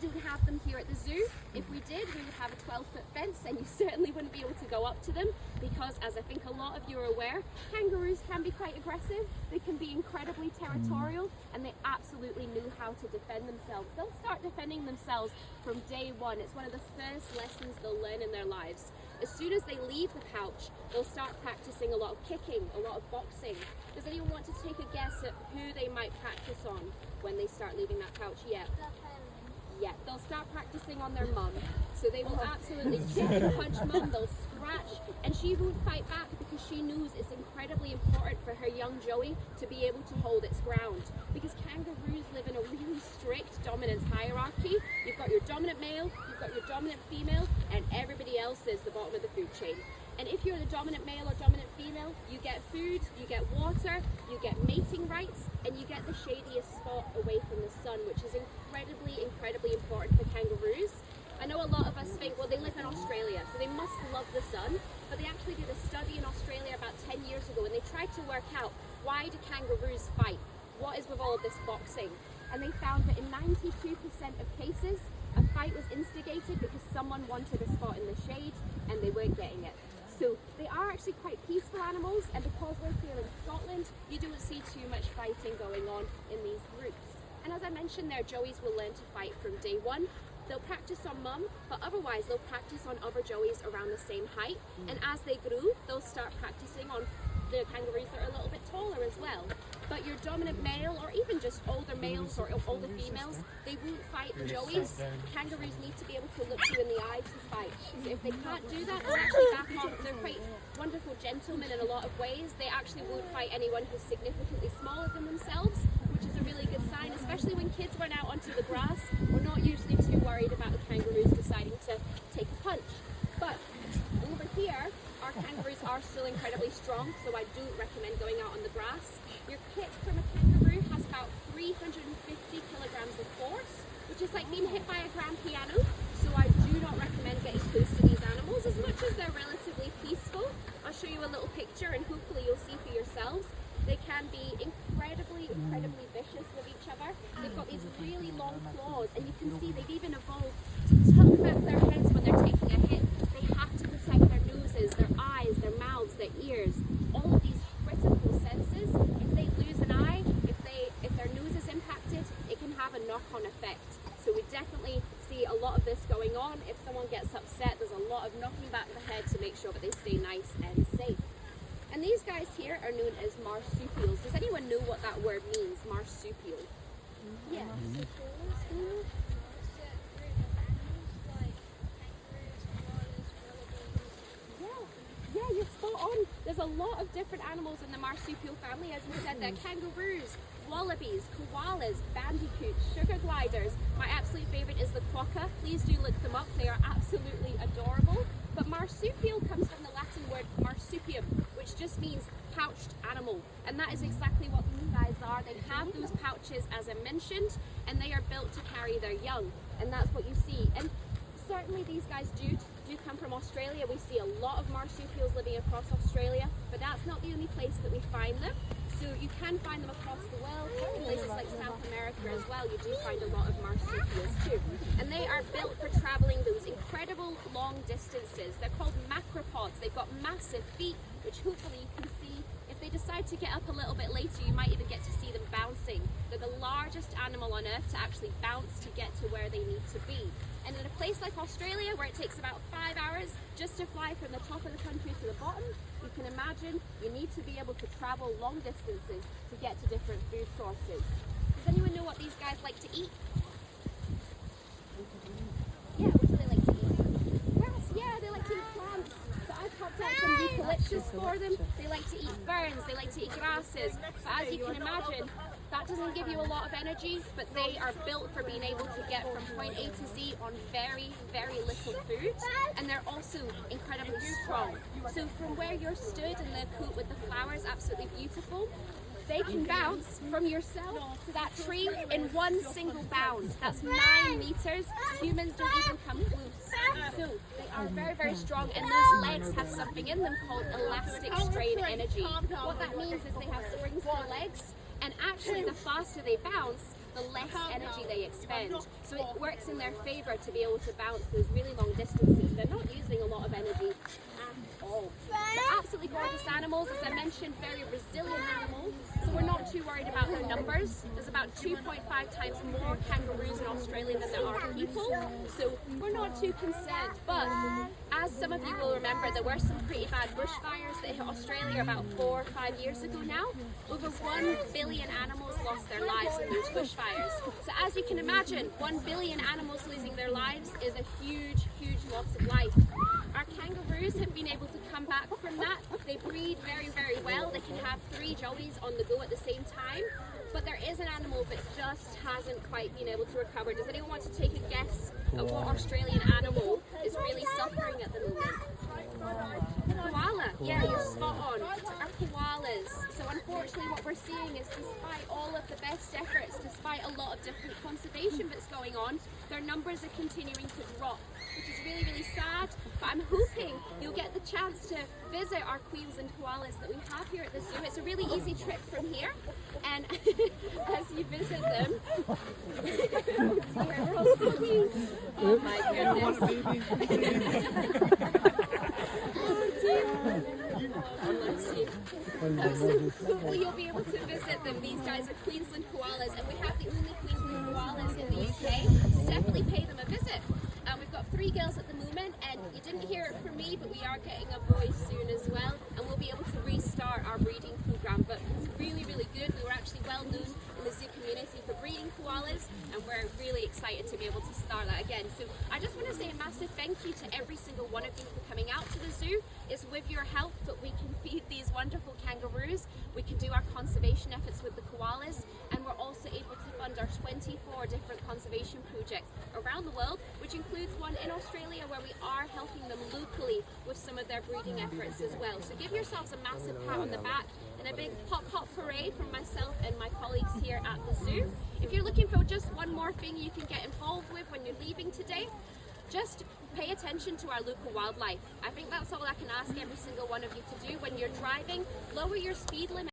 don't have them here at the zoo. If we did, we would have a 12-foot fence, and you certainly wouldn't be able to go up to them because, as I think a lot of you are aware, kangaroos can be quite aggressive. They can be incredibly territorial, and they absolutely knew how to defend themselves. They'll start defending themselves from day one. It's one of the first lessons they'll learn in their lives. As soon as they leave the pouch, they'll start practicing a lot of kicking, a lot of boxing. Does anyone want to take a guess at who they might practice on when they start leaving that pouch? Yeah, they'll start practicing on their mum. So they will absolutely kick and punch mum, they'll scratch, and she won't fight back because she knows it's incredibly important for her young Joey to be able to hold its ground. Because kangaroos live in a really strict dominance hierarchy. You've got your dominant male, you've got your dominant female, and everybody else is the bottom of the food chain. And if you're the dominant male or dominant female, you get food, you get water, you get mating rights, and you get the shadiest spot away from the sun, which is incredibly important for kangaroos. I know a lot of us think, well, they live in Australia, so they must love the sun, but they actually did a study in Australia about 10 years ago, and they tried to work out, why do kangaroos fight? What is with all of this boxing? And they found that in 92% of cases, a fight was instigated because someone wanted a spot in the shade and they weren't getting it. So they are actually quite peaceful animals, and because we're here in Scotland, you don't see too much fighting going on in these groups. And as I mentioned there, Joeys will learn to fight from day one. They'll practice on mum, but otherwise they'll practice on other Joeys around the same height. And as they grow, they'll start practicing on the kangaroos that are a little bit taller as well. But your dominant male, or even just older males or older females, they won't fight the Joeys. Kangaroos need to be able to look you in the eye to fight. So if they can't do that, they'll actually back off. They're quite wonderful gentlemen in a lot of ways. They actually won't fight anyone who's significantly smaller than themselves, which is a really good sign, especially when kids run out onto the grass. We're not usually too worried about the kangaroos deciding to take a punch. But over here, our kangaroos are still incredibly strong, so I do recommend going out on the grass. Your kick from a kangaroo has about 350 kilograms of force, which is like being hit by a grand piano. So I do not recommend getting close to these animals, as much as they're relatively peaceful. I'll show you a little picture and hopefully you'll see for yourselves. They can be incredibly vicious with each other. They've got these really long claws, and you can see they've even evolved to tuck back their heads when they're taking a hit. They have to protect their noses, their eyes, their mouths, their ears, all of these critical senses. If they lose an eye, if their nose is impacted, it can have a knock-on effect. So we definitely see a lot of this going on. If someone gets upset, there's a lot of knocking back the head to make sure that they stay nice and safe. And these guys here are known as marsupials. Does anyone know what that word means, marsupial? Yes. Yeah, you're spot on. There's a lot of different animals in the marsupial family. As we said, there are kangaroos, wallabies, koalas, bandicoots, sugar gliders. My absolute favourite is the quokka. Please do look them up. They are absolutely adorable. But marsupial comes from the Latin word marsupium, which just means pouched animal. And that is exactly what these guys are. They have those pouches, as I mentioned, and they are built to carry their young. And that's what you see. And certainly these guys do come from Australia. We see a lot of marsupials living across Australia, but that's not the only place that we find them. So you can find them across the world. In places like South America as well, you do find a lot of marsupials too. And they are built for traveling those incredible long distances. They're called macropods. They've got massive feet, which hopefully you can see. If they decide to get up a little bit later, you might even get to see them bouncing. They're the largest animal on Earth to actually bounce to get to where they need to be. And in a place like Australia, where it takes about 5 hours just to fly from the top of the country to the bottom, you can imagine you need to be able to travel long distances to get to different food sources. Does anyone know what these guys like to eat? Yeah, what do they like to eat? Grass, yeah, they like to eat plants. So I've popped out some eucalyptus for them. They like to eat ferns, they like to eat grasses. But as you can imagine, that doesn't give you a lot of energy, but they are built for being able to get from point A to Z on very little food, and they're also incredibly strong. So from where you're stood in the coat with the flowers, absolutely beautiful, they can bounce from yourself to that tree in one single bound. That's 9 meters. Humans don't even come close. So they are very strong, and those legs have something in them called elastic strain energy. What that means is they have springs to the legs, and actually the faster they bounce, the less energy they expend. So it works in their favor to be able to bounce those really long distances. They're not using a lot of energy at all. They're absolutely gorgeous animals, as I mentioned, very resilient animals. So we're not too worried about their numbers. There's about 2.5 times more kangaroos in Australia than there are people. So we're not too concerned. But as some of you will remember, there were some pretty bad bushfires that hit Australia about 4 or 5 years ago now. Over 1 billion animals lost their lives in those bushfires. So as you can imagine, 1 billion animals losing their lives is a huge, huge loss of life. Our kangaroos have been able to come back from that. They breed very, very well. They can have 3 joeys on the go at the same time. But there is an animal that just hasn't quite been able to recover. Does anyone want to take a guess at what Australian animal is really suffering at the moment? Koala. Yeah, you're spot on. Our koalas. So unfortunately what we're seeing is, despite all of the best efforts, despite a lot of different conservation that's going on, their numbers are continuing to drop, which is really, really sad. But I'm hoping you'll get the chance to visit our Queensland koalas that we have here at the zoo. It's a really easy trip from here, and as you visit them, oh dear, we're all smoking. Oh my goodness. Oh dear. Hopefully you'll be able to visit them. These guys are Queensland koalas, and we have the only Queensland koalas in the UK, so definitely pay them a visit. We've got 3 girls at the moment, and you didn't hear it from me, but we are getting a boy soon as well, and we'll be able to restart our breeding program. But it's really, really good. We were actually well known in the zoo community for breeding koalas, and we're really excited to be able to start that again. So I just want to say a massive thank you to every single one of you for coming out to the zoo. It's with your help that we can feed these wonderful kangaroos. We can do our conservation efforts with the koalas, and we're also able to fund our 24 different conservation projects around the world, which includes one in Australia where we are helping them locally with some of their breeding efforts as well. So give yourselves a massive pat on the back and a big hop hop parade from myself and my colleagues here at the zoo. If you're looking for just one more thing you can get involved with when you're leaving today, just pay attention to our local wildlife. I think that's all I can ask every single one of you to do when you're driving. Lower your speed limit.